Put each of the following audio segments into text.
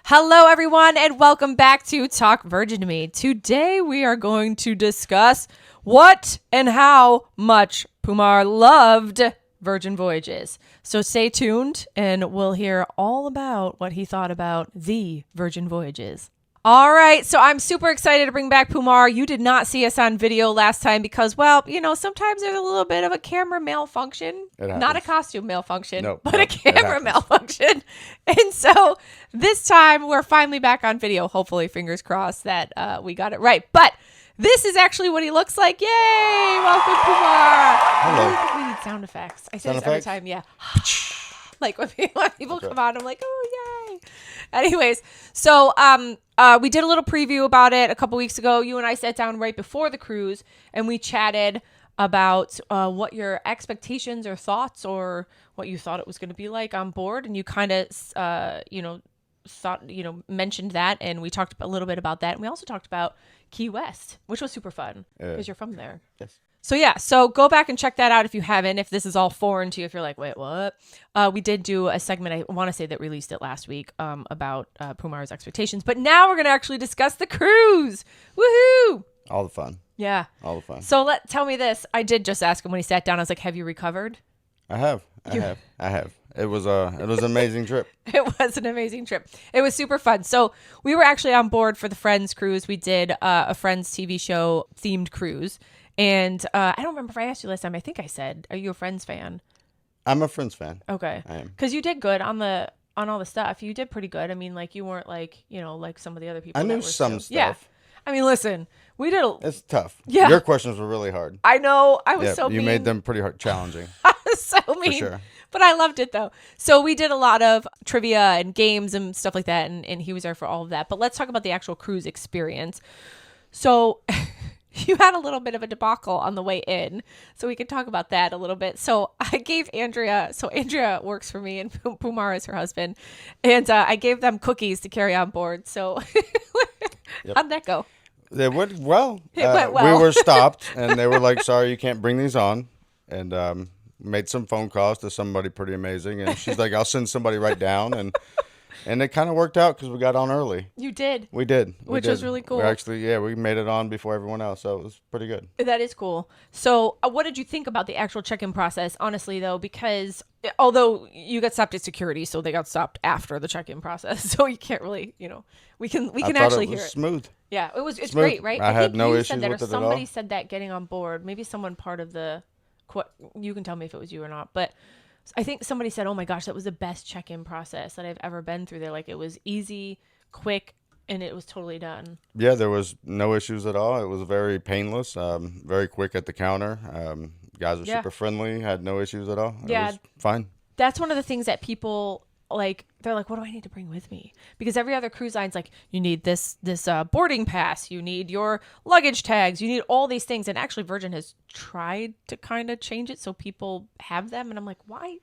Hello, everyone, and welcome back to Talk Virgin to Me. Today, we are going to discuss what and how much Pumar loved Virgin Voyages. So stay tuned, and we'll hear all about what he thought about the Virgin Voyages. All right, so I'm super excited to bring back Pumar. You did not see us on video last time because, well, you know, sometimes there's a little bit of a camera malfunction. Not a costume malfunction, but a camera malfunction. And so this time we're finally back on video. Hopefully, fingers crossed that we got it right. But this is actually what he looks like. Yay! Welcome, Pumar. Hello. I really think we need sound effects. I say this every time, yeah. Like when people come on, I'm like, oh, yay. Anyways, so we did a little preview about it a couple weeks ago. You and I sat down right before the cruise and we chatted about what your expectations or thoughts or what you thought it was going to be like on board. And you kind of, mentioned that. And we talked a little bit about that. And we also talked about Key West, which was super fun because you're from there. Yes. So go back and check that out if you haven't, if this is all foreign to you, if you're like, wait, what? We did do a segment, I want to say that released it last week, about Pumar's expectations. But now we're going to actually discuss the cruise. Woohoo! All the fun. Yeah. All the fun. So tell me this. I did just ask him when he sat down. I was like, have you recovered? I have. It was an amazing trip. It was an amazing trip. It was super fun. So we were actually on board for the Friends cruise. We did a Friends TV show themed cruise. And I don't remember if I asked you last time. I think I said, are you a Friends fan? I'm a Friends fan. Okay. I am. Because you did good on all the stuff. You did pretty good. I mean, like, you weren't like, like some of the other people. I knew some stuff. Yeah. I mean, listen, we did It's tough. Yeah. Your questions were really hard. I know. I was so mean. You made them pretty hard, challenging. I was so mean. For sure. But I loved it, though. So we did a lot of trivia and games and stuff like that. And he was there for all of that. But let's talk about the actual cruise experience. So you had a little bit of a debacle on the way in, so we could talk about that a little bit. So I gave Andrea works for me and Pumar is her husband, and I gave them cookies to carry on board. So how'd that go? It went well. It went well. We were stopped, and they were like, sorry, you can't bring these on. And made some phone calls to somebody pretty amazing. And she's like, I'll send somebody right down. And it kind of worked out because we got on early. You did. We did. Which was really cool. We made it on before everyone else. So it was pretty good. That is cool. So what did you think about the actual check-in process, honestly, though? Because although you got stopped at security, so they got stopped after the check-in process. So you can't really, we can actually hear it. Smooth. Yeah, it's smooth. Great, right? I had think no you issues said that, with or it at all. somebody said that getting on board. Maybe someone part of the, you can tell me if it was you or not, but I think somebody said, oh my gosh, that was the best check-in process that I've ever been through there. Like, it was easy, quick, and it was totally done. Yeah, there was no issues at all. It was very painless, very quick at the counter. Guys were super friendly, had no issues at all. It was fine. That's one of the things that people, like, they're like, what do I need to bring with me? Because every other cruise line's like, you need this boarding pass, you need your luggage tags, you need all these things. And actually Virgin has tried to kind of change it so people have them. And I'm like, why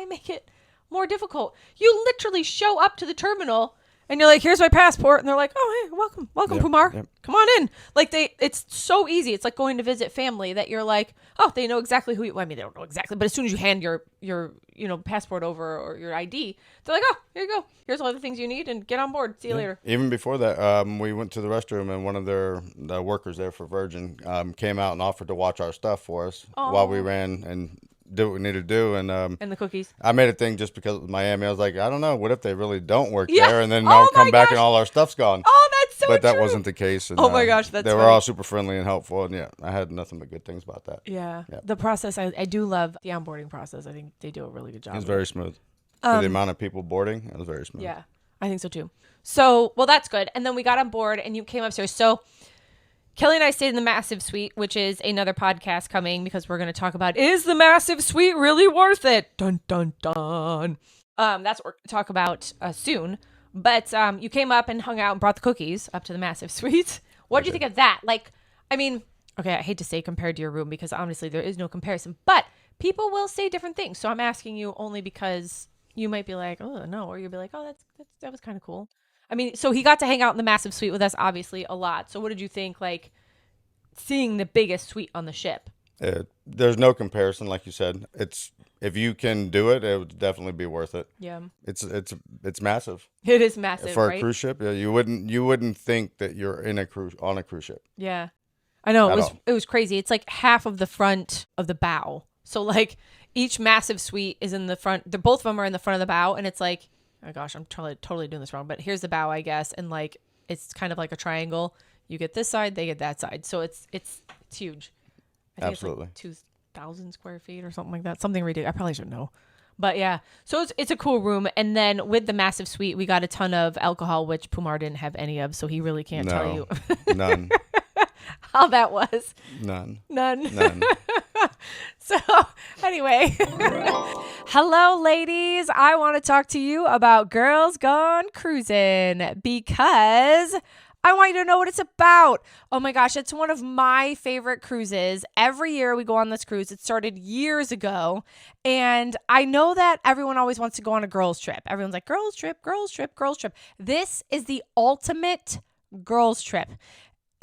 make it more difficult? You literally show up to the terminal and you're like, here's my passport. And they're like, oh, hey, welcome, Pumar. Yep. Come on in. Like, it's so easy. It's like going to visit family that you're like, oh, they know exactly who you, well, I mean, they don't know exactly, but as soon as you hand your passport over or your ID, they're like, oh, here you go. Here's all the things you need and get on board. See you later. Even before that, we went to the restroom and one of the workers there for Virgin came out and offered to watch our stuff for us while we ran and do what we needed to do. And the cookies. I made a thing just because it was Miami. I was like, I don't know. What if they really don't work there? And then they'll come back and all our stuff's gone. Oh, that's so But that true. wasn't the case. And, oh my gosh, that's they were all super friendly and helpful. And I had nothing but good things about that. Yeah. The process, I do love the onboarding process. I think they do a really good job. It was very smooth. For the amount of people boarding, it was very smooth. Yeah, I think so too. So, well, that's good. And then we got on board and you came upstairs. So Kelly and I stayed in the Massive Suite, which is another podcast coming because we're going to talk about, is the Massive Suite really worth it? Dun, dun, dun. That's what we're going to talk about soon. But you came up and hung out and brought the cookies up to the Massive Suite. What did you think of that? Like, I mean, okay, I hate to say compared to your room because honestly there is no comparison, but people will say different things. So I'm asking you only because you might be like, oh, no, or you'll be like, oh, that was kind of cool. I mean, so he got to hang out in the Massive Suite with us, obviously, a lot. So what did you think, like, seeing the biggest suite on the ship? There's no comparison, like you said. If you can do it, it would definitely be worth it. Yeah. It's massive It is massive, for right? a cruise ship. Yeah, you wouldn't think that you're on a cruise ship. Yeah. I know At it was all. it was crazy. It's like half of the front of the bow. So like each massive suite is in the front. Both of them are in the front of the bow, and it's like, oh gosh, I'm totally doing this wrong. But here's the bow, I guess, and like it's kind of like a triangle. You get this side, they get that side. So it's huge. I think Absolutely. it's like 2,000 square feet or something like that. Something ridiculous. I probably should know. But yeah, so it's a cool room. And then with the massive suite, we got a ton of alcohol, which Pumar didn't have any of, so he really can't tell you None. how that was. None. None. None. So anyway, hello, ladies. I want to talk to you about Girls Gone Cruising because I want you to know what it's about. Oh my gosh, it's one of my favorite cruises. Every year we go on this cruise. It started years ago. And I know that everyone always wants to go on a girls trip. Everyone's like, girls trip, girls trip, girls trip. This is the ultimate girls trip.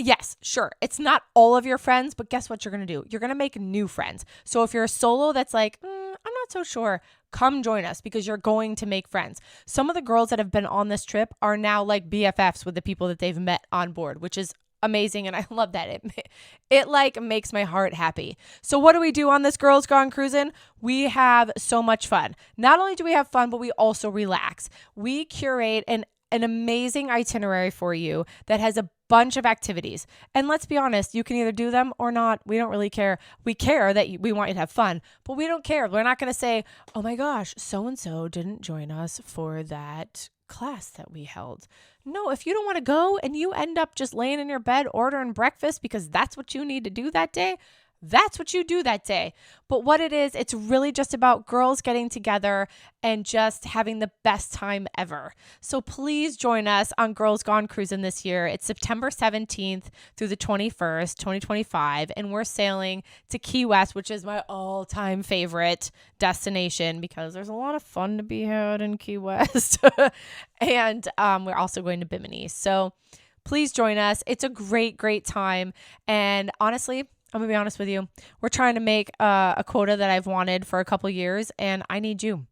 Yes, sure. It's not all of your friends, but guess what you're going to do? You're going to make new friends. So if you're a solo that's like, I'm not so sure, come join us because you're going to make friends. Some of the girls that have been on this trip are now like BFFs with the people that they've met on board, which is amazing. And I love that. It like makes my heart happy. So what do we do on this Girls Gone Cruising? We have so much fun. Not only do we have fun, but we also relax. We curate an amazing itinerary for you that has a bunch of activities. And let's be honest, you can either do them or not. We don't really care. We care that we want you to have fun, but we don't care. We're not going to say, oh my gosh, so-and-so didn't join us for that class that we held. No, if you don't want to go and you end up just laying in your bed ordering breakfast because that's what you need to do that day, that's what you do that day. But what it is, it's really just about girls getting together and just having the best time ever. So please join us on Girls Gone Cruising this year. It's September 17th through the 21st, 2025. And we're sailing to Key West, which is my all-time favorite destination because there's a lot of fun to be had in Key West. And we're also going to Bimini. So please join us. It's a great, great time. And honestly, I'm going to be honest with you. We're trying to make a quota that I've wanted for a couple years, and I need you.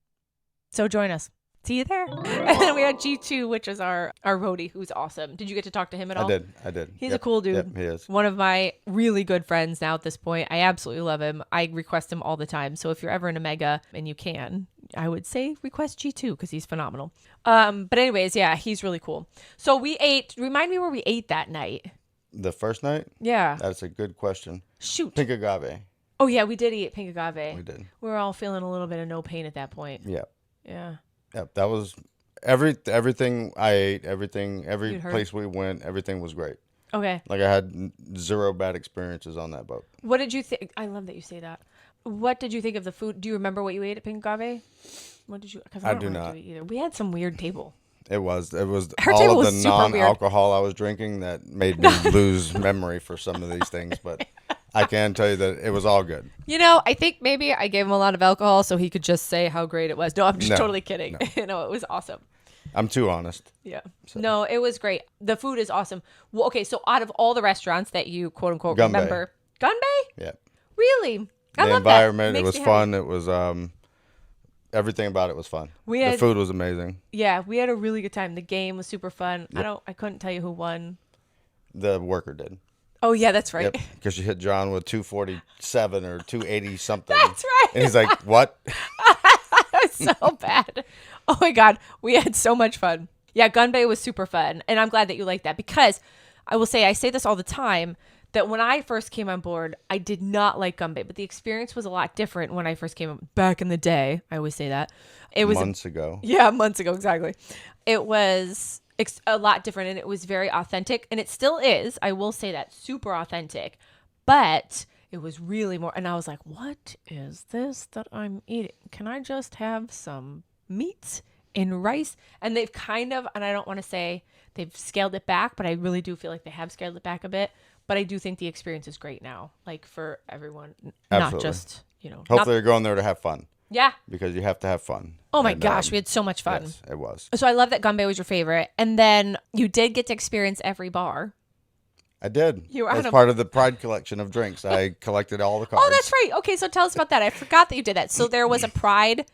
So join us. See you there. And then we had G2, which is our roadie, who's awesome. Did you get to talk to him at all? I did. He's a cool dude. Yep, he is. One of my really good friends now at this point. I absolutely love him. I request him all the time. So if you're ever in a mega, and you can, I would say request G2 because he's phenomenal. But anyways, yeah, he's really cool. So we ate. Remind me where we ate that night. The first night? Yeah. That's a good question. Shoot. Pink agave. Oh, yeah, we did eat pink agave. We did. We were all feeling a little bit of no pain at that point. Yeah. Yeah. Yep. That was everything I ate, every You'd heard. place we went, everything was great. Okay. Like I had zero bad experiences on that boat. What did you think? I love that you say that. What did you think of the food? Do you remember what you ate at Pink Agave? What did you? Because I do remember not. either. We had some weird table. It was Her all table of was the super weird. non-alcohol I was drinking that made me lose memory for some of these things. But I can tell you that it was all good. You know, I think maybe I gave him a lot of alcohol so he could just say how great it was. No, I'm just No, totally kidding. no. You know, it was awesome. I'm too honest. Yeah. So. No, it was great. The food is awesome. Well, okay, so out of all the restaurants that you quote unquote Gun Bay. remember, Gun Bay? Yeah. Really? I The love environment, that. it Makes was me fun. happy. It was everything about it was fun. We The had- food was amazing. Yeah, we had a really good time. The game was super fun. Yep. I couldn't tell you who won. The worker did. Oh yeah, that's right. Yep. Because she hit John with 247 or 280 something. That's right. And he's like, "What?" So bad. Oh my God. We had so much fun. Yeah, Gun Bay was super fun. And I'm glad that you like that because I will say, I say this all the time, that when I first came on board, I did not like Gun Bay, but the experience was a lot different when I first came back in the day. I always say that. It was Months ago. Yeah, months ago, exactly. It was a lot different and it was very authentic. And it still is. I will say that. Super authentic. But it was really more. And I was like, what is this that I'm eating? Can I just have some meat and rice? And they've kind of, and I don't want to say they've scaled it back, but I really do feel like they have scaled it back a bit. But I do think the experience is great now, like for everyone, not Absolutely. just, Hopefully, you're going there to have fun. Yeah. Because you have to have fun. Oh my And, gosh, we had so much fun. Yes, it was. So I love that Gun Bay was your favorite. And then you did get to experience every bar. I did. You were As on a- part of the Pride collection of drinks. I collected all the cards. Oh, that's right. Okay, so tell us about that. I forgot that you did that. So there was a Pride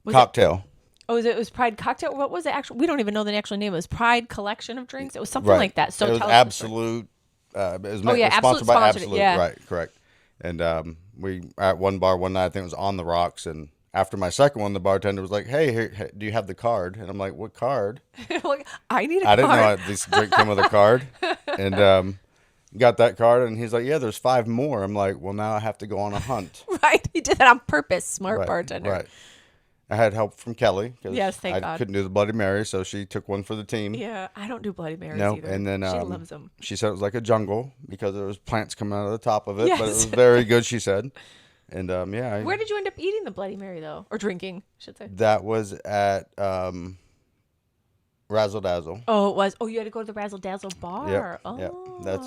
Cocktail. it was Pride cocktail? What was it actually? We don't even know the actual name. It was Pride collection of drinks. It was something Right. like that. So it was tell us Absolute. It was Absolute sponsored by sponsored it, Absolute. yeah. Right, correct. And we at one bar one night, I think it was on the rocks, and after my second one, the bartender was like, "Hey, here, do you have the card?" And I'm like, "What card?" Like, I need a I card. didn't know this drink came with a card, and got that card, and he's like, "Yeah, there's 5 more." I'm like, "Well, now I have to go on a hunt." Right. He did that on purpose. Smart Right, bartender. Right. I had help from Kelly because Yes, thank I God. couldn't do the Bloody Mary, so she took one for the team. Yeah, I don't do Bloody Marys No, either. and then she loves them. she said it was like a jungle because there was plants coming out of the top of it, but it Yes. was very good. She said, and yeah, Where did you end up eating the Bloody Mary though, or drinking? I should say. that was at Razzle Dazzle. Oh, it was. Oh, you had to go to the Razzle Dazzle bar. Yep, Oh, yep. That's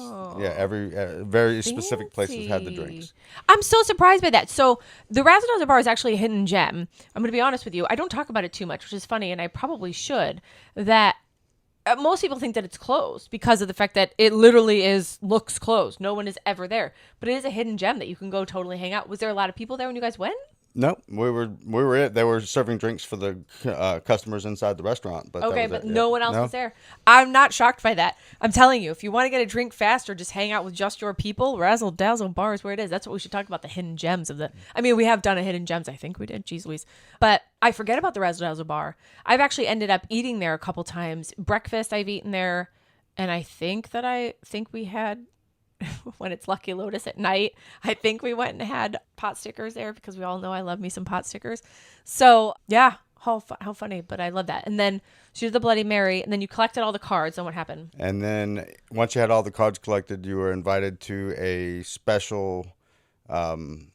every very specific places had the fancy. drinks. I'm so surprised by that. So the Razzle Dazzle bar is actually a hidden gem. I'm going to be honest with you. I don't talk about it too much, which is funny, and I probably should. That most people think that it's closed because of the fact that it literally looks closed. No one is ever there, but it is a hidden gem that you can go totally hang out. Was there a lot of people there when you guys went? No, we were it. They were serving drinks for the customers inside the restaurant, but Okay, that was but it. no Yeah. one else was there. I'm not shocked by that. I'm telling you, if you want to get a drink fast or just hang out with just your people, Razzle Dazzle bar is where it is. That's what we should talk about, the hidden gems of the... I mean, we have done a hidden gems. I think we did. Jeez Louise. But I forget about the Razzle Dazzle bar. I've actually ended up eating there a couple times. Breakfast I've eaten there, and I think we had... when it's Lucky Lotus at night, I think we went and had pot stickers there because we all know I love me some pot stickers. So yeah, how funny, but I love that. And then she did the Bloody Mary, and then you collected all the cards. And what happened? And then once you had all the cards collected, you were invited to a special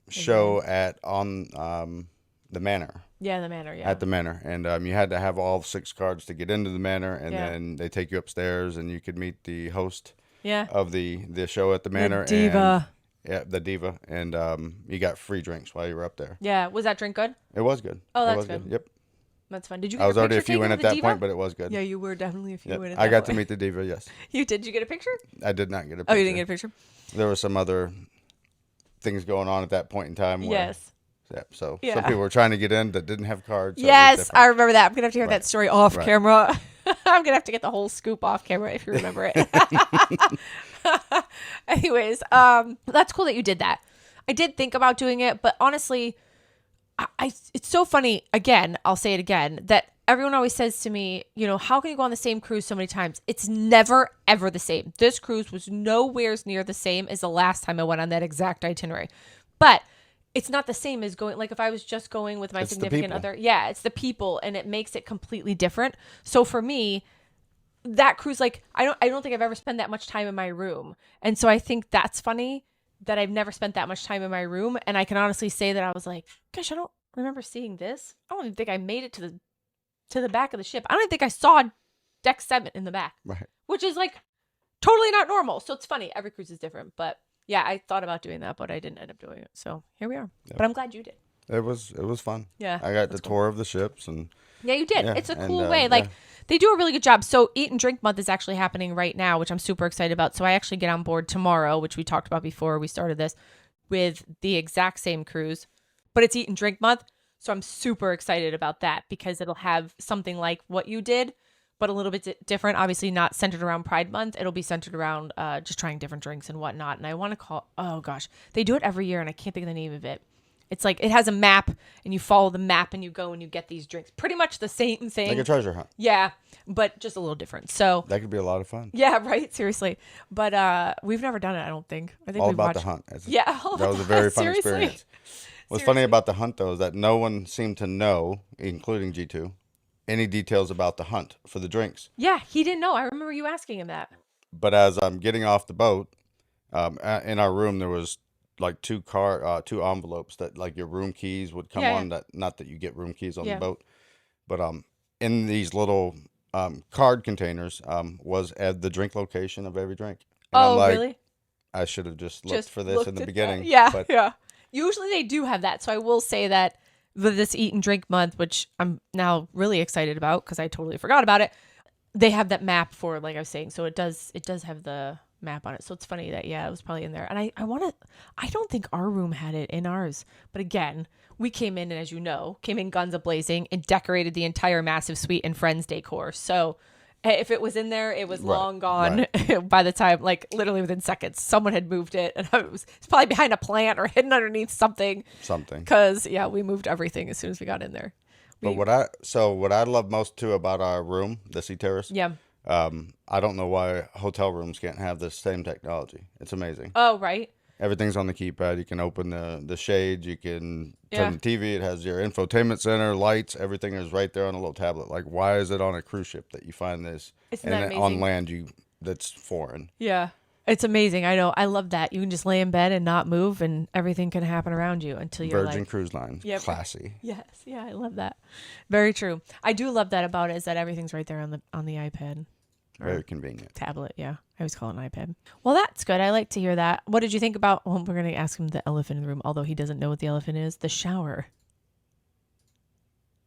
show on the Manor. Yeah, the Manor. Yeah. At the Manor, and you had to have all 6 cards to get into the Manor, and Yeah. then they take you upstairs, and you could meet the host. Yeah. Of the show at the Manor. The diva. And, the diva. And you got free drinks while you were up there. Yeah. Was that drink good? It was good. Oh, it that's was good. Yep. That's fun. Did you get I was a already a picture few in taken at with the that diva? point, but it was good. Yeah, you were definitely a few Yep. in at I that got to point. meet the diva, yes. You did? Did you get a picture? I did not get a picture. Oh, you didn't get a picture? There were some other things going on at that point in time. Where, Yes. Yeah, so Yeah. some people were trying to get in that didn't have cards. So Yes, I remember that. I'm gonna have to hear Right. that story off Right. camera. I'm gonna have to get the whole scoop off camera if you remember it. Anyways, that's cool that you did that. I did think about doing it, but honestly, it's so funny. Again, I'll say it again, that everyone always says to me, how can you go on the same cruise so many times? It's never, ever the same. This cruise was nowhere near the same as the last time I went on that exact itinerary. But it's not the same as going, like if I was just going with my It's the significant people. other. Yeah, it's the people, and it makes it completely different. So for me, that cruise, like I don't think I've ever spent that much time in my room. And so I think that's funny that I've never spent that much time in my room. And I can honestly say that I was like, gosh, I don't remember seeing this. I don't even think I made it to the back of the ship. I don't even think I saw deck 7 in the back. Right. Which is like totally not normal. So it's funny. Every cruise is different. But yeah, I thought about doing that, but I didn't end up doing it. So here we are. Yep. But I'm glad you did. It was fun. Yeah. I got the tour of the ships and Yeah, you did. Yeah, It's a and, cool way. Like yeah. they do a really good job. So Eat and Drink Month is actually happening right now, which I'm super excited about. So I actually get on board tomorrow, which we talked about before we started this, with the exact same cruise, but it's Eat and Drink Month. So I'm super excited about that because it'll have something like what you did, but a little bit different. Obviously not centered around Pride Month. It'll be centered around just trying different drinks and whatnot. And I want to oh gosh, they do it every year and I can't think of the name of it. It's like it has a map and you follow the map and you go and you get these drinks. Pretty much the same thing. like a treasure hunt. Yeah, but just a little different. So That could be a lot of fun. yeah, right. Seriously, but we've never done it. I don't think. I think All we've about watched. the hunt. It's- Yeah, all That about was a the very hunt. fun Seriously. experience. What's funny about the hunt, though, is that no one seemed to know, including G2, any details about the hunt for the drinks. Yeah, he didn't know. I remember you asking him that. But as I'm getting off the boat, in our room, there was like two envelopes that like your room keys would come Yeah, on. That not that you get room keys on Yeah. the boat, but in these little card containers was the drink location of every drink. And I'm Oh, like, really? I should have just looked Just for this looked in the at beginning. that. Yeah, but yeah. Usually they do have that. So I will say that with this Eat and Drink Month, which I'm now really excited about because I totally forgot about it, they have that map for, like I was saying. So it does have the map on it. So it's funny that, it was probably in there. And I don't think our room had it in ours. But again, we came in, and as you know, came in guns a-blazing and decorated the entire massive suite in Friends decor. So if it was in there, it was long gone by the time, like literally within seconds, someone had moved it. And it's probably behind a plant or hidden underneath something. Because, we moved everything as soon as we got in there. But what I love most too about our room, the sea terrace. Yeah. I don't know why hotel rooms can't have this same technology. It's amazing. Oh, right. Everything's on the keypad. You can open the shades. You can turn the TV. It has your infotainment center, lights. Everything is right there on a little tablet. Like, why is it on a cruise ship that you find this? Isn't that amazing? On land, that's foreign. Yeah. It's amazing. I know. I love that. You can just lay in bed and not move, and everything can happen around you until you're Virgin Cruise Line. Yep. Classy. Yes. Yeah, I love that. Very true. I do love that about it, is that everything's right there on the iPad. Very convenient. Tablet, yeah. I always call it an iPad. Well, that's good. I like to hear that. What did you think about, we're going to ask him the elephant in the room, although he doesn't know what the elephant is, the shower.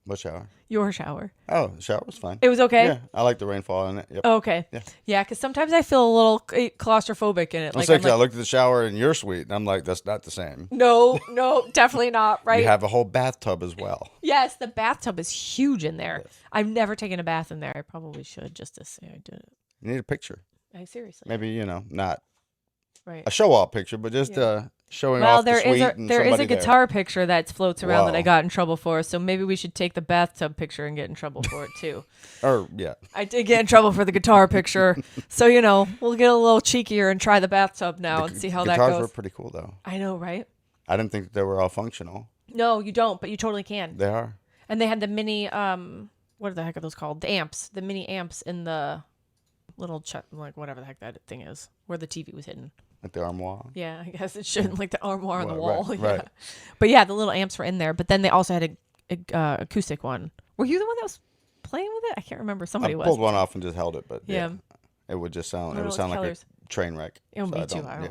What shower? Your shower. Oh, the shower was fine. It was okay? Yeah, I like the rainfall in it. Yep. Oh, okay. Yeah, because sometimes I feel a little claustrophobic in it. I looked at the shower in your suite, and I'm like, that's not the same. No, definitely not, right? You have a whole bathtub as well. Yes, the bathtub is huge in there. Yes. I've never taken a bath in there. I probably should, just to say I did it. You need a picture. Seriously. Maybe, not a show-off picture, but just showing off the suite. Well, there is a guitar picture that floats around that I got in trouble for, so maybe we should take the bathtub picture and get in trouble for it too. I did get in trouble for the guitar picture, so we'll get a little cheekier and try the bathtub now and see how that goes. Guitars were pretty cool, though. I know, right? I didn't think they were all functional. No, you don't, but you totally can. They are. And they had the mini, what the heck are those called? The amps, the mini amps in the little, whatever the heck that thing is, where the TV was hidden. Like the armoire? Yeah, I guess it should, like the armoire on the wall. Right. But yeah, the little amps were in there. But then they also had a acoustic one. Were you the one that was playing with it? I can't remember. Somebody was. I pulled one off and just held it, but it would just sound. It would sound like a train wreck. Me too. I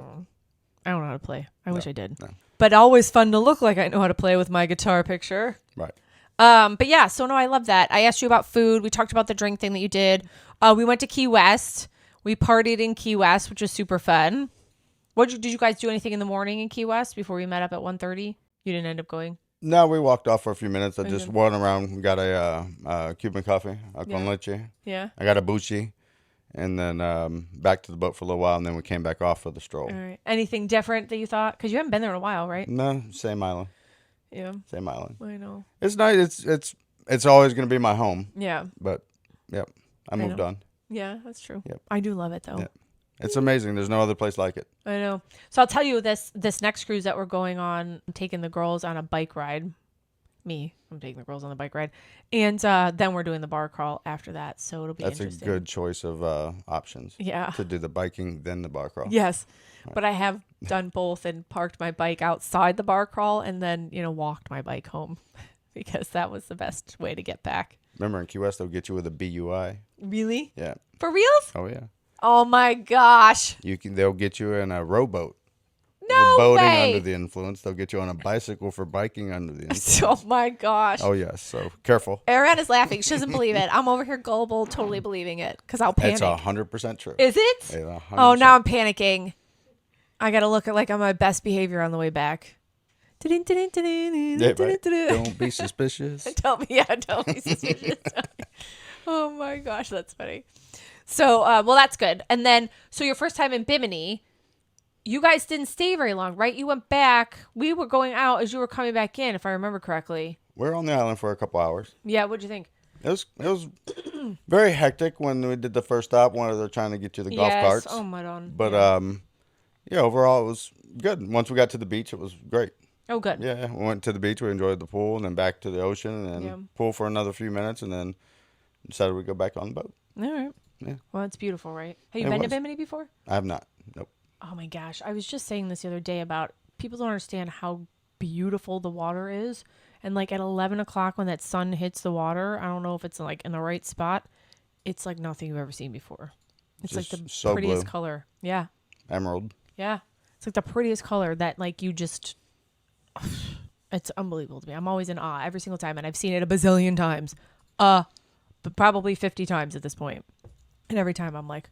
don't know how to play. I wish I did. No. But always fun to look like I know how to play with my guitar picture. Right. But yeah, so no, I love that. I asked you about food. We talked about the drink thing that you did. We went to Key West. We partied in Key West, which was super fun. Did you guys do anything in the morning in Key West before we met up at 1:30? You didn't end up going? No, we walked off for a few minutes. I just went around and got a Cuban coffee, con leche. Yeah. I got a bucci, and then back to the boat for a little while, and then we came back off for the stroll. All right. Anything different that you thought? Because you haven't been there in a while, right? No, same island. Yeah. Same island. I know. It's nice. It's always going to be my home. Yeah. But, I moved on. Yeah, that's true. Yep. I do love it, though. Yep. It's amazing. There's no other place like it. I know. So I'll tell you this next cruise that we're going on, I'm taking the girls on a bike ride. I'm taking the girls on the bike ride. And then we're doing the bar crawl after that. So it'll be interesting. That's a good choice of options. Yeah. To do the biking, then the bar crawl. Yes. Right. But I have done both and parked my bike outside the bar crawl and then, walked my bike home because that was the best way to get back. Remember in Key West, they'll get you with a BUI. Really? Yeah. For reals? Oh, yeah. Oh my gosh. They'll get you in a rowboat. No boating way. Under the influence. They'll get you on a bicycle for biking under the influence. Oh my gosh. Oh yes. So careful. Ariane is laughing. She doesn't believe it. I'm over here gullible, totally believing it because I'll panic. It's 100% true. Is it? It's 100%. Oh, now I'm panicking. I got to look at like I'm my best behavior on the way back. Yeah, right. Don't be suspicious. Don't be suspicious. Oh my gosh, that's funny. So, well, that's good. And then, so your first time in Bimini, you guys didn't stay very long, right? You went back. We were going out as you were coming back in, if I remember correctly. We were on the island for a couple hours. Yeah, what'd you think? It was very hectic when we did the first stop. When they're trying to get you the golf carts. Oh my god. But overall it was good. Once we got to the beach, it was great. Oh, good. Yeah, we went to the beach. We enjoyed the pool, and then back to the ocean, and then pool for another few minutes, and then decided we'd go back on the boat. All right. Yeah. Well, it's beautiful, right? Have you been to Bimini before? I have not. Nope. Oh my gosh. I was just saying this the other day about people don't understand how beautiful the water is. And like at 11 o'clock when that sun hits the water, I don't know if it's like in the right spot. It's like nothing you've ever seen before. It's just like the prettiest blue color. Yeah. Emerald. Yeah. It's like the prettiest color that like you just, it's unbelievable to me. I'm always in awe every single time. And I've seen it a bazillion times. But probably 50 times at this point. And every time I'm like,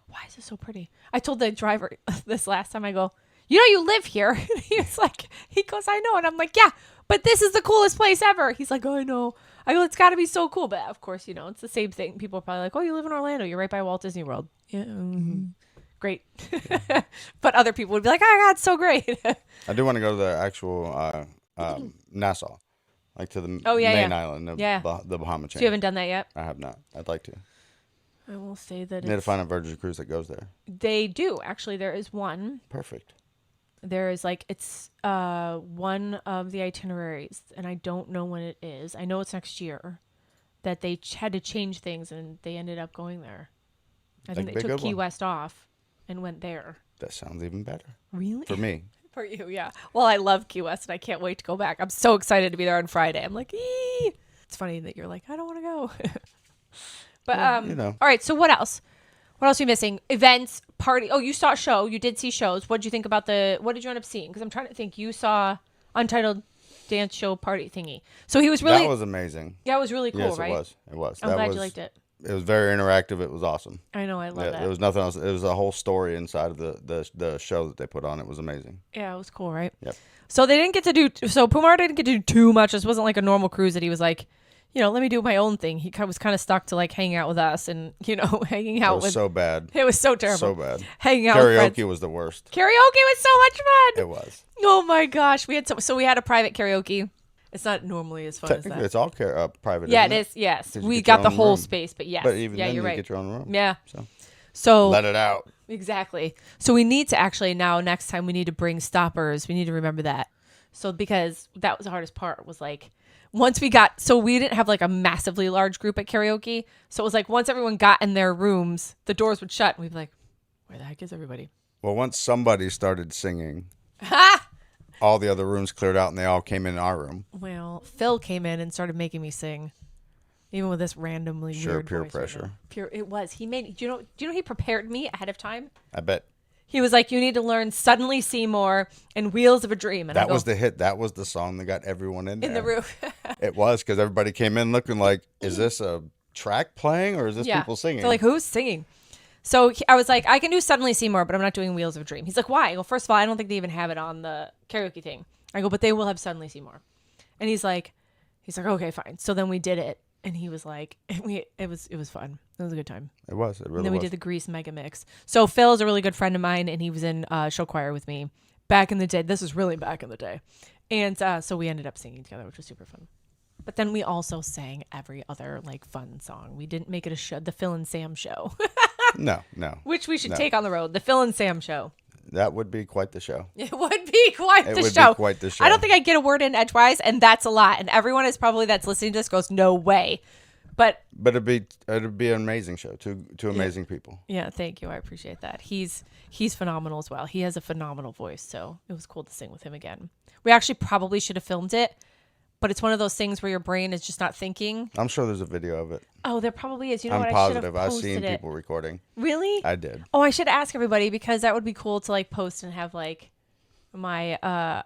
why is this so pretty? I told the driver this last time. I go, you live here. And he goes, I know. And I'm like, yeah, but this is the coolest place ever. He's like, oh, I know. I go, it's got to be so cool. But of course, it's the same thing. People are probably like, oh, you live in Orlando. You're right by Walt Disney World. Yeah. Great. But other people would be like, oh, God, it's so great. I do want to go to the actual Nassau, like to the main island, the Bahama chain. So you haven't done that yet? I have not. I'd like to. I will say that You need to find a Virgin cruise that goes there. They do. Actually, there is one. Perfect. There is it's one of the itineraries, and I don't know when it is. I know it's next year, that they had to change things, and they ended up going there. I think they took Key West off and went there. That sounds even better. Really? For me. For you, yeah. Well, I love Key West, and I can't wait to go back. I'm so excited to be there on Friday. I'm like, ee! It's funny that you're like, I don't want to go. But, all right, so what else? What else are you missing? Events, party. Oh, you saw a show. You did see shows. What did you think about what did you end up seeing? Because I'm trying to think. You saw Untitled Dance Show Party thingy. So he was really... That was amazing. Yeah, it was really cool, yes, right? It was. I'm glad you liked it. It was very interactive. It was awesome. I know. I love that. There was nothing else. It was a whole story inside of the show that they put on. It was amazing. Yeah, it was cool, right? Yep. So they didn't get to do... So Pumar didn't get to do too much. This wasn't like a normal cruise that he was like... let me do my own thing. He was kind of stuck to hanging out with us and, hanging out with... It was so bad. It was so terrible. So bad. Hanging out with friends. Karaoke was the worst. Karaoke was so much fun. It was. Oh my gosh. We had a private karaoke. It's not normally as fun as that. It's all private. Yeah, isn't it is. Yes. We got the whole room. space, but yes. But even then, you're you right. get your own room. Yeah. So let it out. Exactly. So we need to actually now, next time we need to bring stoppers. We need to remember that. So because that was the hardest part was once we didn't have a massively large group at karaoke. So it was once everyone got in their rooms, the doors would shut and we'd be like, where the heck is everybody? Well, once somebody started singing, all the other rooms cleared out and they all came in our room. Well, Phil came in and started making me sing. Even with this randomly weird peer voice pressure. It was. He made, do you know he prepared me ahead of time? I bet. He was like, you need to learn Suddenly Seymour and Wheels of a Dream. And that was the hit. That was the song that got everyone in there. In the room. It was, because everybody came in looking like, is this a track playing or is this people singing? They're like, who's singing? So I was like, I can do Suddenly Seymour, but I'm not doing Wheels of a Dream. He's like, why? I go, first of all, I don't think they even have it on the karaoke thing. I go, but they will have Suddenly Seymour. And he's like, okay, fine. So then we did it. And he was like, it was fun. It was a good time. It was. It really was. And then we did the Grease Mega Mix. So Phil is a really good friend of mine, and he was in show choir with me back in the day. This was really back in the day. And so we ended up singing together, which was super fun. But then we also sang every other fun song. We didn't make it a show, the Phil and Sam show. No. Which we should take on the road, the Phil and Sam show. That would be quite the show. It would be quite the show. It would be quite the show. I don't think I'd get a word in edgewise, and that's a lot. And everyone is probably that's listening to this goes, no way. But it'd be an amazing show. Two amazing people. Yeah, thank you. I appreciate that. He's phenomenal as well. He has a phenomenal voice, so it was cool to sing with him again. We actually probably should have filmed it, but it's one of those things where your brain is just not thinking. I'm sure there's a video of it. Oh, there probably is. You know I'm what? positive. I've seen people recording. Really? I did. Oh, I should ask everybody because that would be cool to post and have my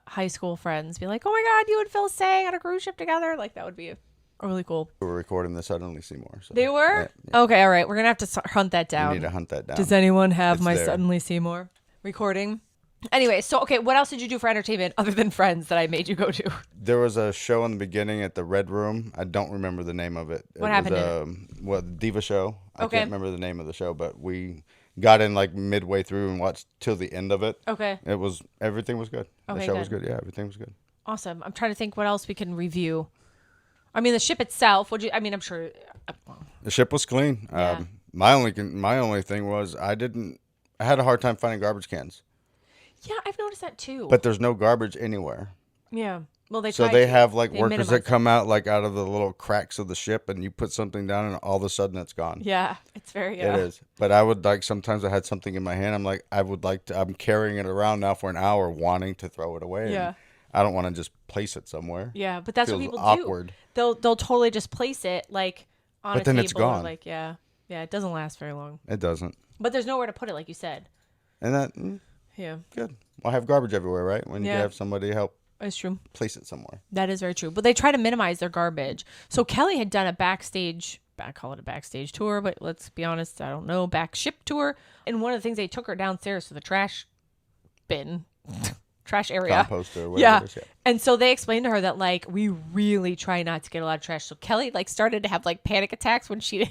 high school friends be like, oh my God, you and Phil sang on a cruise ship together. That would be really cool. We were recording the Suddenly Seymour. So. They were? Yeah. Okay, all right. We're going to have to hunt that down. You need to hunt that down. Does anyone have it's my there. Suddenly Seymour recording? Anyway, so, okay, what else did you do for entertainment other than Friends that I made you go to? There was a show in the beginning at the Red Room. I don't remember the name of it. What happened in it? The Diva show. I Okay. can't remember the name of the show, but we got in midway through and watched till the end of it. Okay. Everything was good. Okay, the show good. was good. Yeah, everything was good. Awesome. I'm trying to think what else we can review. I mean, the ship itself, I'm sure. The ship was clean. Yeah. My only thing was I had a hard time finding garbage cans. Yeah, I've noticed that too. But there's no garbage anywhere. Yeah. Well, they have They workers minimize that come out out of the little cracks of the ship, and you put something down, and all of a sudden it's gone. Yeah, it's very. It is. But I would sometimes I had something in my hand. I'm like, I'm carrying it around now for an hour, wanting to throw it away. Yeah. I don't want to just place it somewhere. Yeah, but that's what Feels people awkward. do. They'll totally just place it on but a then table. it's gone. Or yeah, it doesn't last very long. It doesn't. But there's nowhere to put it, like you said. And that. Yeah. Good. Well, I have garbage everywhere, right? When you have somebody help. It's true. Place it somewhere. That is very true. But they try to minimize their garbage. So Kelly had done a backstage I call it a backstage tour, but let's be honest, I don't know, back ship tour. And one of the things, they took her downstairs to the trash bin, trash area. Compost or whatever Yeah. it is, yeah. And so they explained to her that like we really try not to get a lot of trash. So Kelly like started to have like panic attacks when she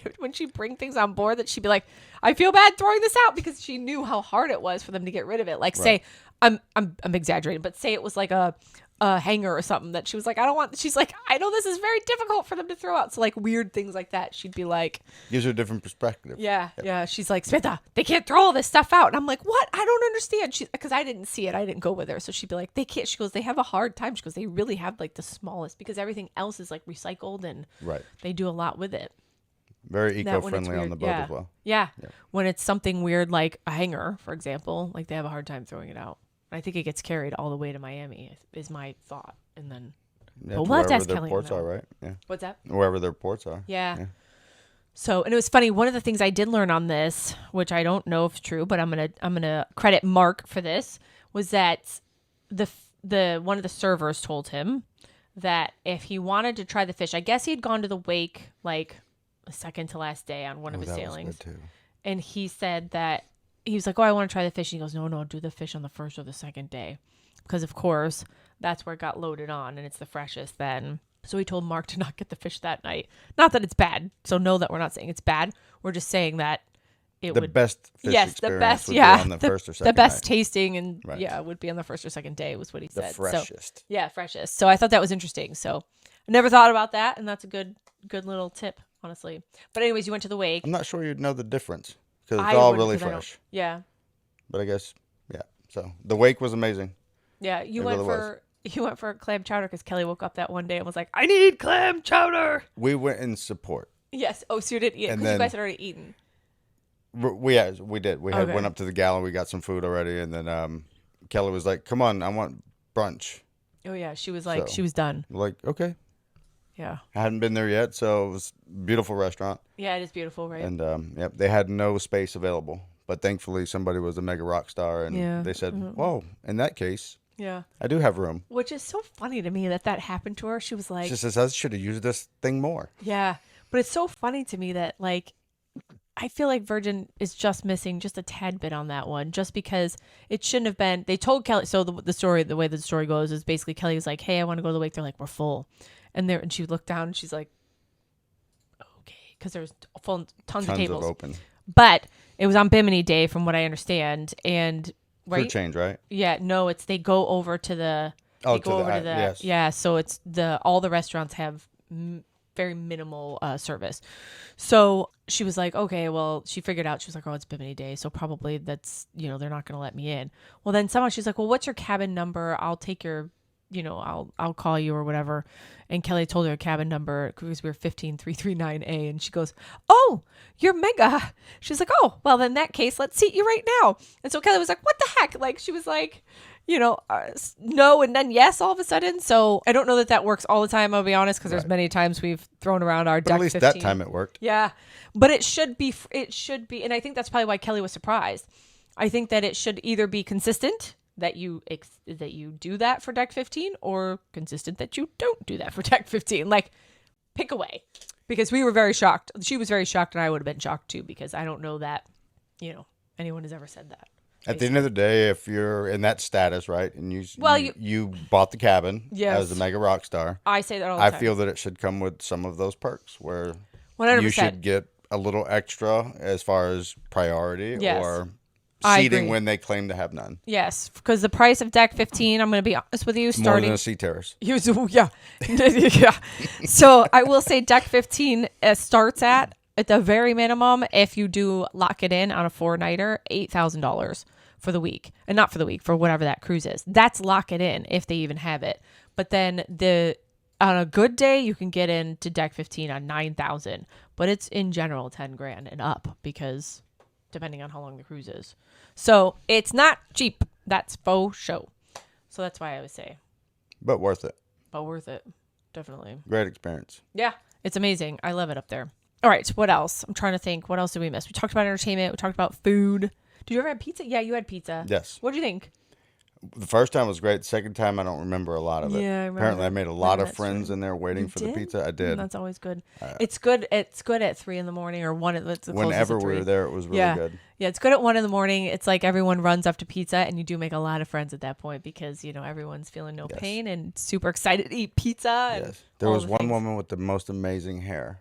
bring things on board, that she'd be like, I feel bad throwing this out, because she knew how hard it was for them to get rid of it. Like say, I'm exaggerating, but say it was like a hanger or something that she was like, I don't want. She's like, I know this is very difficult for them to throw out. So like weird things like that, she'd be like, Gives her a different perspective. yeah. She's like, Smita, they can't throw all this stuff out. And I'm like, what? I don't understand. Because I didn't see it. I didn't go with her. So she'd be like, they can't. She goes, they have a hard time. She goes, they really have like the smallest, because everything else is like recycled and they do a lot with it. Very eco-friendly on the boat as well. Yeah. When it's something weird like a hanger, for example, like they have a hard time throwing it out. I think it gets carried all the way to Miami, is my thought. And then, Well, we'll have to ask their Kelly ports on that. are, right? Yeah. What's that? Wherever their ports are. Yeah. So, and it was funny. One of the things I did learn on this, which I don't know if it's true, but I'm gonna credit Mark for this, was that the one of the servers told him that if he wanted to try the fish, I guess he had gone to the wake like the second to last day on one of his sailings, and he said that he was like, "Oh, I want to try the fish." And he goes, "No, do the fish on the first or the second day, because of course that's where it got loaded on, and it's the freshest then." So he told Mark to not get the fish that night. Not that it's bad. So know that we're not saying it's bad. We're just saying that it would. Best fish yes, experience the best. would Yeah, be on the first or second the best night. tasting and would be on the first or second day, was what he The said. freshest. So, yeah, freshest. So I thought that was interesting. So I never thought about that, and that's a good little tip, honestly. But anyways, you went to the wake. I'm not sure you'd know the difference because it's all really fresh. Yeah. But I guess So the wake was amazing. Yeah, you went for clam chowder because Kelly woke up that one day and was like, I need clam chowder. We went in support. Yes. Oh, so you did eat it because you guys had already eaten. We did. We went up to the galley. We got some food already, and then Kelly was like, "Come on, I want brunch." Oh yeah, she was like, she was done. We're like, okay. Yeah. I hadn't been there yet, so it was a beautiful restaurant. Yeah, it is beautiful, right? And they had no space available, but thankfully somebody was a mega rock star, and they said, "Whoa, in that case." Yeah, I do have room. Which is so funny to me that happened to her. She was like, she says, I should have used this thing more. Yeah, but it's so funny to me that like, I feel like Virgin is just missing just a tad bit on that one, just because it shouldn't have been. They told Kelly. So the way the story goes is basically Kelly was like, "Hey, I want to go to the wake." They're like, "We're full," and she looked down and she's like, "Okay," because there's tons of tables open. But it was on Bimini Day, from what I understand, and. Right? Crew change, right? Yeah, no, they go over to the. Yes. Yeah, so it's all the restaurants have very minimal service. So she was like, okay, well, she figured out, she was like, oh, it's Bimini Day, so probably that's, they're not going to let me in. Well, then somehow she's like, well, what's your cabin number? I'll take your, I'll call you or whatever. And Kelly told her cabin number because we were 15339A, and she goes, oh, you're mega. She's like, oh, well, then in that case, let's seat you right now. And so Kelly was like, what the heck? Like, she was like, no and then yes all of a sudden. So I don't know that works all the time, I'll be honest, because there's many times we've thrown around our deck 15. At least that time it worked. Yeah, but it should be, and I think that's probably why Kelly was surprised. I think that it should either be consistent that you do that for deck 15, or consistent that you don't do that for deck 15. Like, pick away, because we were very shocked. She was very shocked, and I would have been shocked too, because I don't know that anyone has ever said that. At the end of the day, if you're in that status, right, and you bought the cabin as a mega rock star, I say that all the time. I feel that it should come with some of those perks where 100%. You should get a little extra as far as priority or I seating agree. when they claim to have none. Yes, because the price of deck 15, I'm going to be honest with you, More than a sea terrace. Yeah. Yeah. So I will say deck 15 starts at the very minimum, if you do lock it in on a 4-nighter, $8,000 for the week. And not for the week, for whatever that cruise is. That's lock it in if they even have it. But then on a good day, you can get into deck 15 on $9,000. But it's in general $10,000 and up, because depending on how long the cruise is. So it's not cheap. That's faux show. So that's why I would say. But worth it. Definitely. Great experience. Yeah, it's amazing. I love it up there. All right, what else? I'm trying to think. What else did we miss? We talked about entertainment. We talked about food. Did you ever have pizza? Yeah, you had pizza. Yes. What did you think? The first time was great. The second time, I don't remember a lot of it. Yeah, I remember. Apparently, I made a lot of That's friends true. in there waiting You for the did? pizza. I did. That's always good. It's good. It's good at 3 a.m. or 1. It's the closest Whenever at we 3. were there, it was really Yeah. good. Yeah, it's good at 1 a.m. It's like everyone runs up to pizza, and you do make a lot of friends at that point because everyone's feeling no Yes. pain and super excited to eat pizza. And Yes. There all was the one things. woman with the most amazing hair.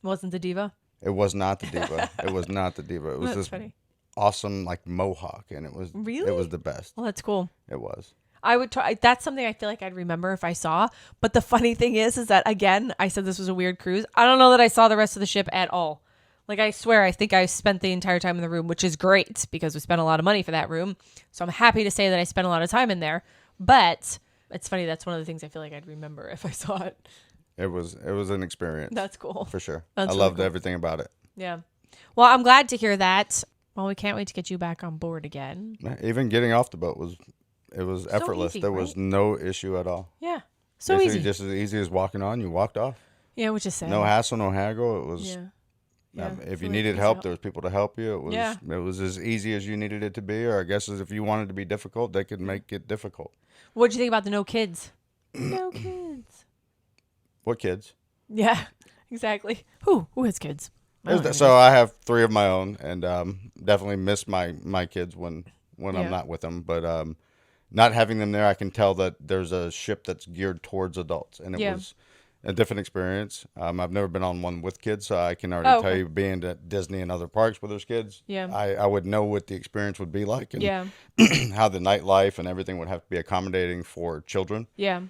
Wasn't the diva? It was not the diva. It was not the diva. It was That's this funny. awesome like mohawk, and it was Really? It was the best. Well, that's cool. It was. I would try. That's something I feel like I'd remember if I saw. But the funny thing is that again, I said this was a weird cruise. I don't know that I saw the rest of the ship at all. Like I swear, I think I spent the entire time in the room, which is great because we spent a lot of money for that room. So I'm happy to say that I spent a lot of time in there. But it's funny. That's one of the things I feel like I'd remember if I saw it. It was an experience. That's cool. For sure. That's I really loved cool. everything about it. Yeah. Well, I'm glad to hear that. Well, we can't wait to get you back on board again. Even getting off the boat was effortless. easy, There was right? no issue at all. Yeah. So Basically, easy. just as easy as walking on. You walked off. Yeah, which is sad. No hassle, no haggle. It was. Yeah. Yeah. If Feel you like needed it's help, out. there was people to help you. It was. Yeah. It was as easy as you needed it to be, or I guess as if you wanted to be difficult, they could make it difficult. What'd you think about the no kids? No kids. What kids? Yeah, exactly. Who has kids? I don't have So I have 3 of my own, and definitely miss my kids when Yeah. I'm not with them. But not having them there, I can tell that there's a ship that's geared towards adults, and it Yeah. was a different experience. I've never been on one with kids, so I can already Oh, tell okay. you, being at Disney and other parks where there's kids, Yeah. I would know what the experience would be like, and Yeah, how the nightlife and everything would have to be accommodating for children. yeah.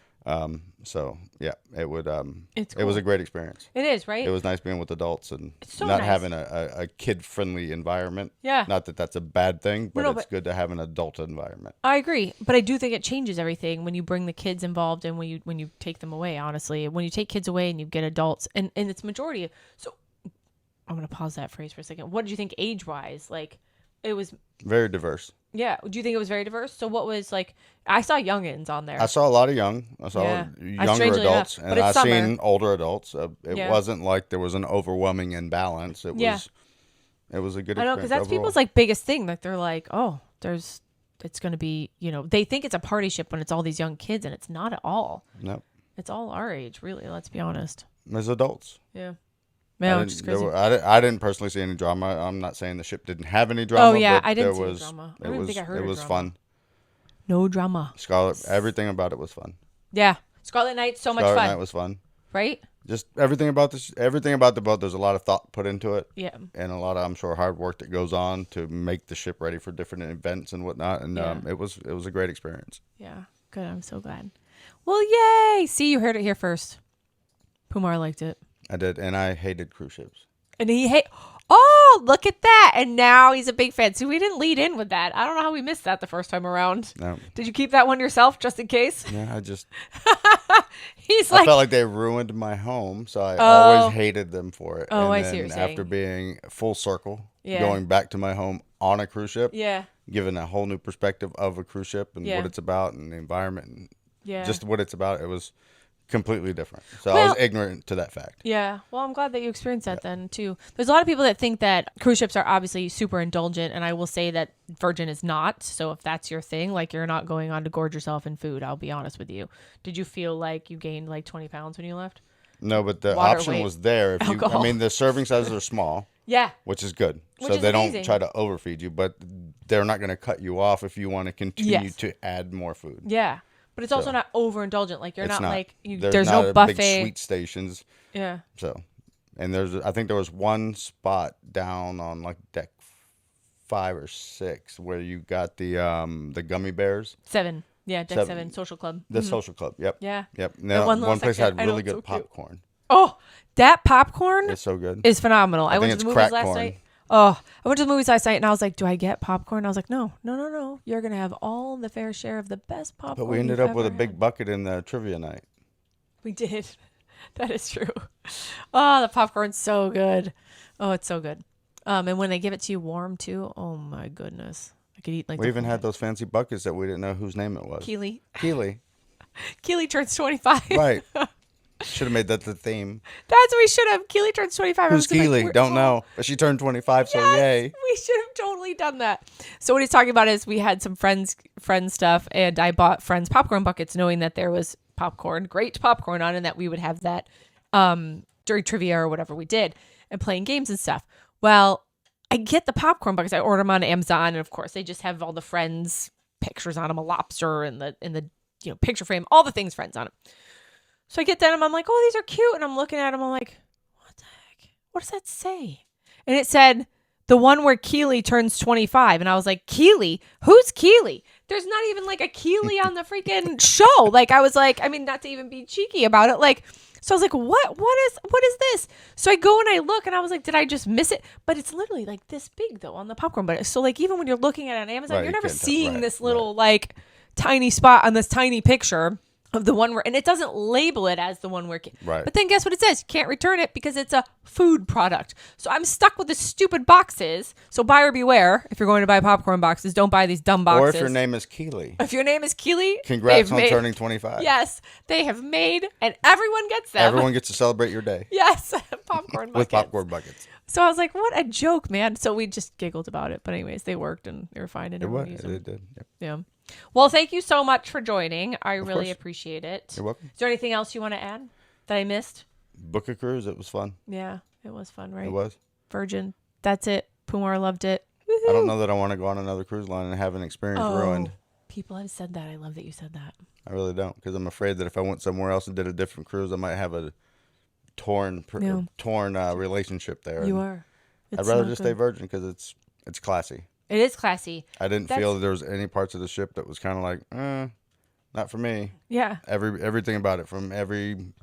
So yeah, it would. It's It was cool. a great experience. It is, right? It was nice being with adults and It's so not nice. having a kid-friendly environment. Yeah. Not that that's a bad thing, but No, it's but- good to have an adult environment. I agree, but I do think it changes everything when you bring the kids involved and when you take them away. Honestly, when you take kids away and you get adults, and it's majority. So I'm gonna pause that phrase for a second. What did you think age-wise? Like, it was. Very diverse. Yeah. Do you think it was very diverse? So what was like? I saw youngins on there. I saw a lot of young. I saw Yeah. younger Strangely enough, adults, but and it's I summer. seen older adults. It Yeah. wasn't like there was an overwhelming imbalance. It Yeah. was. It was a good. I know, experience because that's overall. people's like biggest thing. Like they're like, oh, it's gonna be, they think it's a party ship when it's all these young kids, and it's not at all. Nope. It's all our age, really. Let's be honest. As adults. Yeah. I Yeah, didn't- which is crazy. I didn't personally see any drama. I'm not saying the ship didn't have any drama. Oh, yeah, but I didn't there see the was, drama. I It don't even was, think I heard it of was drama. fun. No drama. Scarlet, everything about it was fun. Yeah. Scarlet Night, so much Scarlet fun. Night was fun. Right? Just everything about the boat. There's a lot of thought put into it, Yeah. and a lot of, I'm sure, hard work that goes on to make the ship ready for different events and whatnot. And Yeah. it was a great experience. Yeah. Good. I'm so glad. Well, yay. See, you heard it here first. Pumar liked it. I did, and I hated cruise ships. And oh, look at that. And now he's a big fan. See, we didn't lead in with that. I don't know how we missed that the first time around. No, Did you keep that one yourself just in case? yeah, I just He's I like, felt like they ruined my home, so I Oh. always hated them for it. Oh, and I then see what you're after saying. being full circle, Yeah. going back to my home on a cruise ship, yeah, given a whole new perspective of a cruise ship and Yeah. what it's about and the environment and yeah. just what it's about, it was completely different. So I Well- was ignorant to that fact. Yeah. Well, I'm glad that you experienced that then too. There's a lot of people that think that cruise ships are obviously super indulgent, and I will say that Virgin is not. So if that's your thing, like you're not going on to gorge yourself in food, I'll be honest with you. Did you feel like you gained like 20 pounds when you left? No, but the Water option weight, was there. If you, alcohol. I mean, the serving sizes are small, Yeah. which is good. Which So is they amazing. don't try to overfeed you, but they're not going to cut you off if you want to continue Yes. to add more food. Yeah. But it's also So- not overindulgent. Like you're It's not like There's there's not no a buffet. big sweet stations. Yeah. So, and I think there was one spot down on like deck 5 or 6 where you got the gummy bears, 7. Yeah, deck 7, 7. social club. the social club. Yep. Yeah. Yep. That Now, one one, little place section. had I know, really it's good so cute. popcorn. Oh, that popcorn It's so good. is phenomenal. I think went to it's the movies crack last corn. night. Oh, I went to the movies last night and I was like, do I get popcorn? I was like, no. You're going to have all the fair share of the best popcorn. But we ended you've up with a ever big had. bucket in the trivia night. We did. That is true. Oh, the popcorn's so good. Oh, it's so good. And when they give it to you warm too, oh my goodness. I could eat like We the even whole had thing. those fancy buckets that we didn't know whose name it was. Keely. Keely. Keely turns 25. Right. Should have made that the theme. That's what we should have. Keely turns 25. Who's Keely? Don't know. But she turned 25, so yay. We should have totally done that. So what he's talking about is we had some friends stuff, and I bought friends popcorn buckets knowing that there was great popcorn on, and that we would have that during trivia or whatever we did and playing games and stuff. Well, I get the popcorn buckets. I order them on Amazon, and of course they just have all the friends pictures on them, a lobster in the picture frame, all the things friends on them. So I get them, and I'm like, oh, these are cute. And I'm looking at them. I'm like, what the heck? What does that say? And it said, the one where Keely turns 25. And I was like, Keely? Who's Keely? There's not even like a Keely on the freaking show. Like, I was like, I mean, not to even be cheeky about it. Like, so I was like, what is this? So I go and I look, and I was like, did I just miss it? But it's literally like this big though on the popcorn. But so like, even when you're looking at it on Amazon, you're never seeing this little like tiny spot on this tiny picture of the one where, and it doesn't label it as the one where, right. But then guess what it says? You can't return it because it's a food product. So I'm stuck with the stupid boxes. So buyer beware. If you're going to buy popcorn boxes, don't buy these dumb boxes. Or if your name is Keely. If your name is Keely, congrats on turning 25. Yes, they have made, and everyone gets them. Everyone gets to celebrate your day. Yes, popcorn buckets. With popcorn buckets. So I was like, what a joke, man. So we just giggled about it. But anyways, they worked and they were fine. And It did. Yep. Yeah. Well, thank you so much for joining. I really course. appreciate it. You're welcome. Is there anything else you want to add that I missed? Book a cruise. It was fun. Yeah, it was fun, right? It was. Virgin. That's it. Pumar loved it. Woo-hoo. I don't know that I want to go on another cruise line and have an experience ruined. People have said that. I love that you said that. I really don't, because I'm afraid that if I went somewhere else and did a different cruise, I might have a torn relationship there. You are. I'd rather just stay Virgin because it's classy. It is classy. I didn't feel that there was any parts of the ship that was kind of like, not for me. Yeah. Everything about it,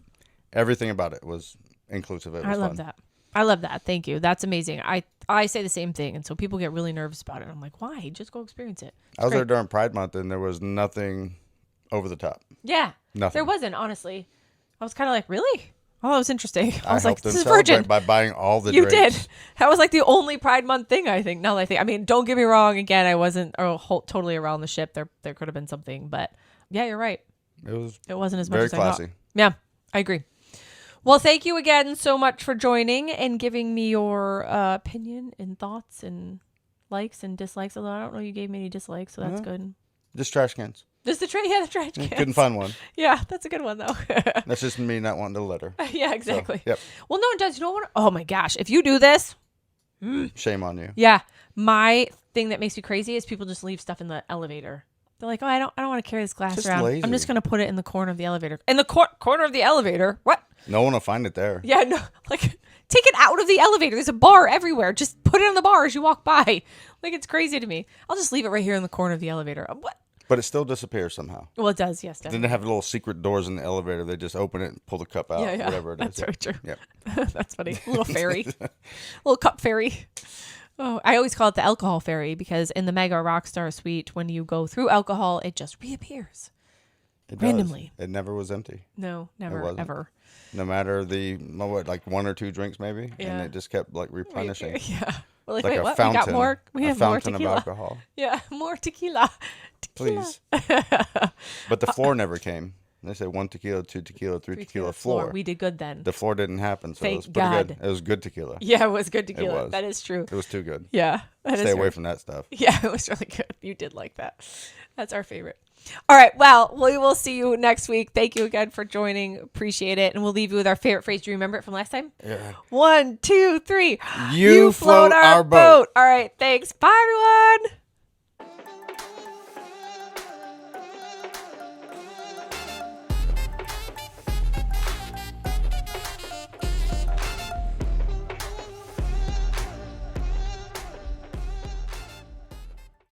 everything about it was inclusive. It was fun. I love that. Thank you. That's amazing. I say the same thing, and so people get really nervous about it. I'm like, why? Just go experience it. I was there during Pride Month, and there was nothing over the top. Yeah. Nothing. There wasn't, honestly. I was kind of like, really? Oh, that was interesting. I was helped like, them this is Virgin. by buying all the You drinks. did. That was like the only Pride Month thing, I think. Now that I think. I mean, don't get me wrong. Again, I wasn't totally around the ship. There could have been something. But yeah, you're right. It wasn't as much very as classy. I thought. Yeah, I agree. Well, thank you again so much for joining and giving me your opinion and thoughts and likes and dislikes. Although I don't know you gave me any dislikes, so that's good. Just trash cans. Just the the trash cans. Couldn't find one. Yeah, that's a good one though. That's just me not wanting to litter. Yeah, exactly. So, yep. Well, no, it does. You know what? Oh my gosh, if you do this, shame on you. Yeah, my thing that makes me crazy is people just leave stuff in the elevator. They're like, oh, I don't want to carry this glass Just around. lazy. I'm just gonna put it in the corner of the elevator. In the corner of the elevator? What? No one will find it there. Yeah, no. Like, take it out of the elevator. There's a bar everywhere. Just put it on the bar as you walk by. Like, it's crazy to me. I'll just leave it right here in the corner of the elevator. What? But it still disappears somehow. Well, it does, yes, definitely. Didn't have little secret doors in the elevator. They just open it and pull the cup out, whatever it is. That's very true. Yep. That's funny. Little fairy. Little cup fairy. Oh, I always call it the alcohol fairy because in the Mega Rockstar Suite, when you go through alcohol, it just reappears. It randomly. Does. It never was empty. No, never, ever. No matter like one or two drinks maybe, and it just kept like replenishing. Yeah. We're like, like wait, a what? fountain. We got more. We have more tequila. Of alcohol. Yeah, more tequila. Please. But the floor never came. They said 1 tequila, 2 tequila, 3 tequila floor. We did good then. The floor didn't happen, so Thank it was pretty God. good. It was good tequila. Yeah, it was good tequila. It was. That is true. It was too good. Yeah. Stay away from that stuff. Yeah, it was really good. You did like that. That's our favorite. All right. Well, we will see you next week. Thank you again for joining. Appreciate it. And we'll leave you with our favorite phrase. Do you remember it from last time? Yeah. 1, 2, 3. You float our boat. All right. Thanks. Bye, everyone.